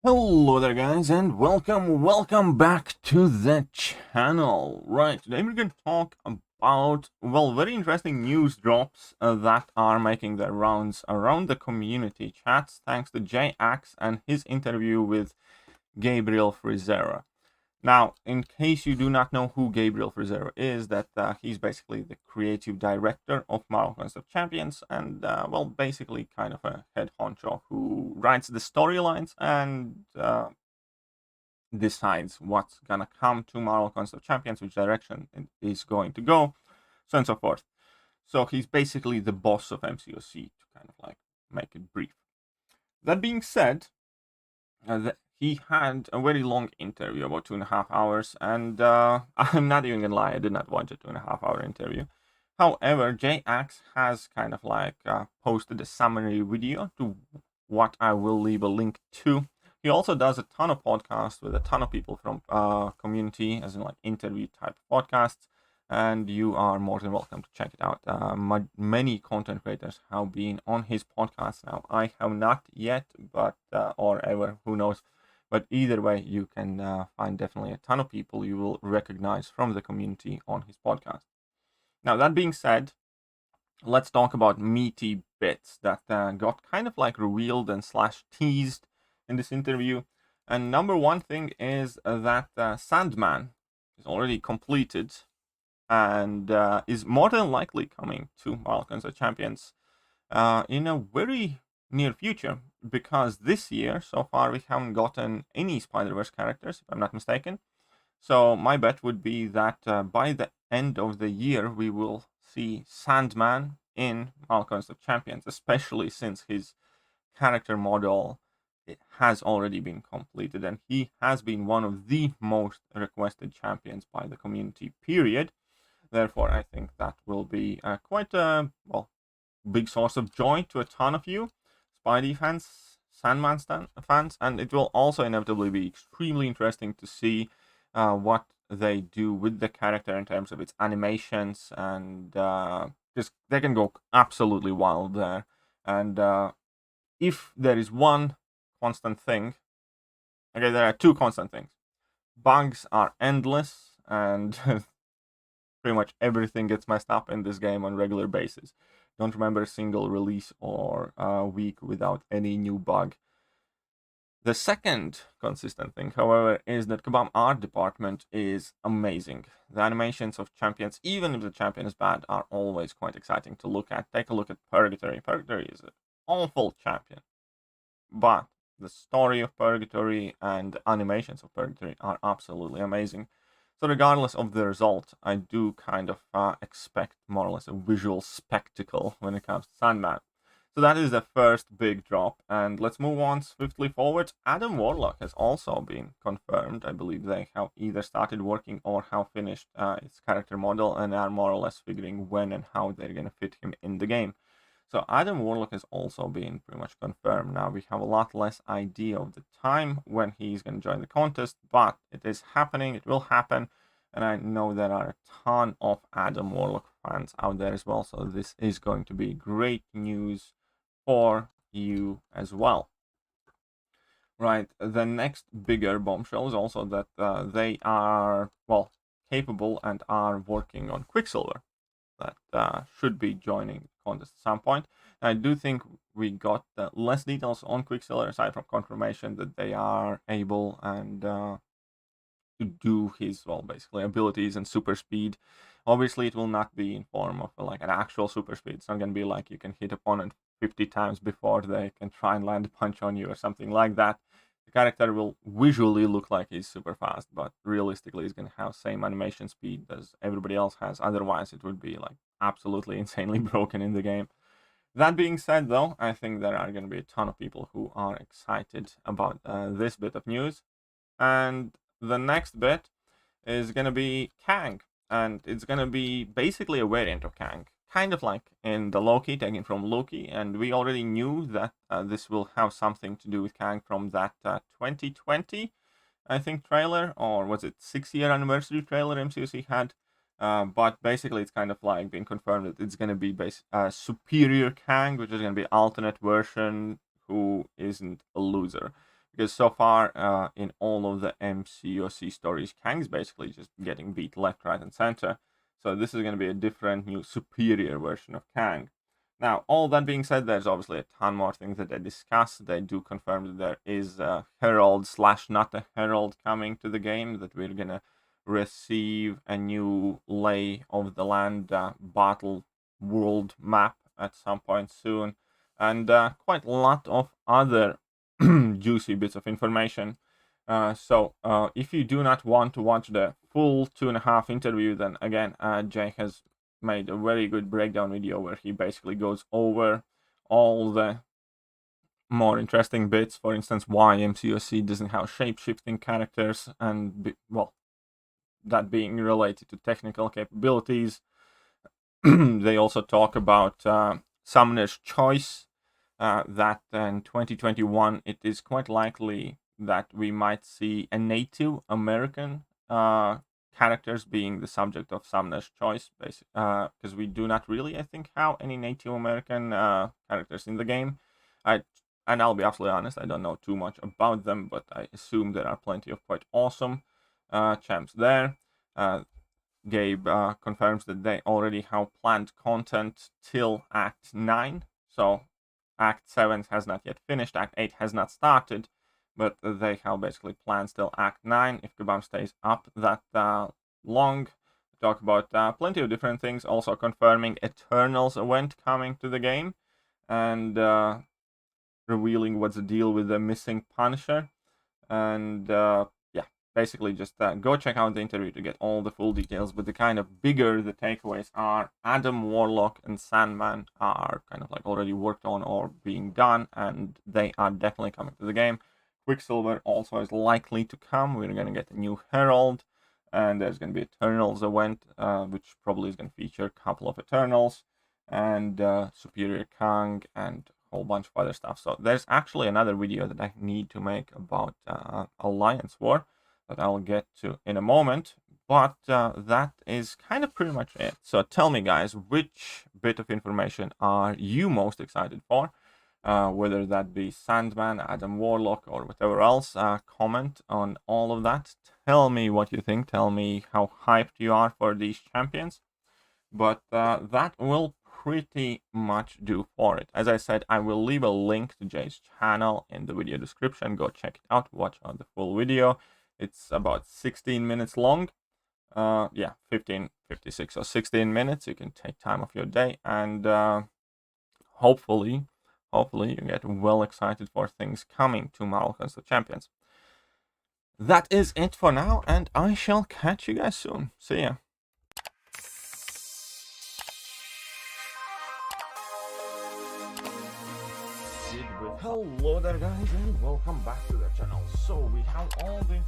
Hello there guys and welcome back to the channel. Right, today we're going to talk about, very interesting news drops that are making their rounds around the community chats thanks to J-Ax and his interview with Gabriel Frizera. Now, in case you do not know who Gabriel Frizera is, he's basically the creative director of Marvel Contest of Champions, and basically kind of a head honcho who writes the storylines and decides what's gonna come to Marvel Contest of Champions, which direction it is going to go, so on and so forth. So he's basically the boss of MCOC, to kind of like make it brief. That being said, he had a very long interview, about 2.5 hours, and I'm not even gonna lie, I did not watch a 2.5 hour interview. However, J-Ax has kind of like posted a summary video to what I will leave a link to. He also does a ton of podcasts with a ton of people from community, as in like interview type podcasts, and you are more than welcome to check it out. Many content creators have been on his podcast now. I have not yet, but or ever, who knows. But either way, you can find definitely a ton of people you will recognize from the community on his podcast. Now, that being said, let's talk about meaty bits that got kind of like revealed and slash teased in this interview. And number one thing is that Sandman is already completed and is more than likely coming to Marvel Contest of Champions in a very near future, because this year so far we haven't gotten any Spider-Verse characters, if I'm not mistaken. So my bet would be that by the end of the year we will see Sandman in Marvel Contest of Champions, especially since his character model it has already been completed and he has been one of the most requested champions by the community, period. Therefore, I think that will be quite a big source of joy to a ton of you, Spidey fans, Sandman fans, and it will also inevitably be extremely interesting to see what they do with the character in terms of its animations, and just they can go absolutely wild there. And if there is one constant thing, okay, there are two constant things. Bugs are endless, and pretty much everything gets messed up in this game on a regular basis. Don't remember a single release or week without any new bug. The second consistent thing, however, is that Kabam art department is amazing. The animations of champions, even if the champion is bad, are always quite exciting to look at. Take a look at Purgatory. Purgatory is an awful champion, but the story of Purgatory and the animations of Purgatory are absolutely amazing. So regardless of the result, I do kind of expect more or less a visual spectacle when it comes to Sandman. So that is the first big drop, and let's move on swiftly forward. Adam Warlock has also been confirmed. I believe they have either started working or have finished its character model and are more or less figuring when and how they're going to fit him in the game. So Adam Warlock has also been pretty much confirmed. Now we have a lot less idea of the time when he's going to join the contest, but it is happening, it will happen, and I know there are a ton of Adam Warlock fans out there as well, so this is going to be great news for you as well. Right, the next bigger bombshell is also that they are, capable and are working on Quicksilver. That should be joining the contest at some point. And I do think we got less details on Quicksilver, aside from confirmation that they are able and to do his, basically abilities and super speed. Obviously, it will not be in form of like an actual super speed. It's not going to be like you can hit opponent 50 times before they can try and land a punch on you or something like that. The character will visually look like he's super fast, but realistically he's going to have same animation speed as everybody else has. Otherwise, it would be like absolutely insanely broken in the game. That being said, though, I think there are going to be a ton of people who are excited about this bit of news. And the next bit is going to be Kang, and it's going to be basically a variant of Kang, kind of like in the Loki, taken from Loki, and we already knew that this will have something to do with Kang from that 2020, I think, trailer, or was it 6-year anniversary trailer MCOC had. But basically, it's kind of like being confirmed that it's going to be superior Kang, which is going to be alternate version who isn't a loser. Because so far, in all of the MCOC stories, Kang's basically just getting beat left, right, and center. So this is going to be a different, new, superior version of Kang. Now, all that being said, there's obviously a ton more things that they discuss. They do confirm that there is a herald / not a herald coming to the game, that we're going to receive a new lay of the land battle world map at some point soon, and quite a lot of other juicy bits of information. So if you do not want to watch the full 2.5 interview, then again, Jay has made a very good breakdown video where he basically goes over all the more interesting bits. For instance, why MCOC doesn't have shape-shifting characters, and well, that being related to technical capabilities. They also talk about Summoner's Choice, that in 2021 it is quite likely that we might see a Native American characters being the subject of Summoner's Choice, because we do not really, I think, have any Native American characters in the game. And I'll be absolutely honest, I don't know too much about them, but I assume there are plenty of quite awesome champs there. Gabe confirms that they already have planned content till Act 9, so Act 7 has not yet finished, Act 8 has not started, but they have basically plans till Act 9, if Kabam stays up that long. Talk about plenty of different things, also confirming Eternals event coming to the game, and revealing what's the deal with the missing Punisher, and basically just go check out the interview to get all the full details. But the kind of bigger the takeaways are, Adam, Warlock, and Sandman are kind of like already worked on or being done, and they are definitely coming to the game. Quicksilver also is likely to come. We're going to get a new Herald, and there's going to be Eternals event, which probably is going to feature a couple of Eternals, and Superior Kang, and a whole bunch of other stuff. So there's actually another video that I need to make about Alliance War, that I'll get to in a moment, but that is kind of pretty much it. So tell me, guys, which bit of information are you most excited for? Whether that be Sandman, Adam Warlock, or whatever else. Comment on all of that. Tell me what you think. Tell me how hyped you are for these champions. But that will pretty much do for it. As I said, I will leave a link to Jay's channel in the video description. Go check it out. Watch out the full video. It's about 16 minutes long. 15:56 or 16 minutes. You can take time of your day, and hopefully you get well excited for things coming to Marvel Contest of Champions. That is it for now, and I shall catch you guys soon. See ya. Hello there, guys, and welcome back to the channel. So we have all the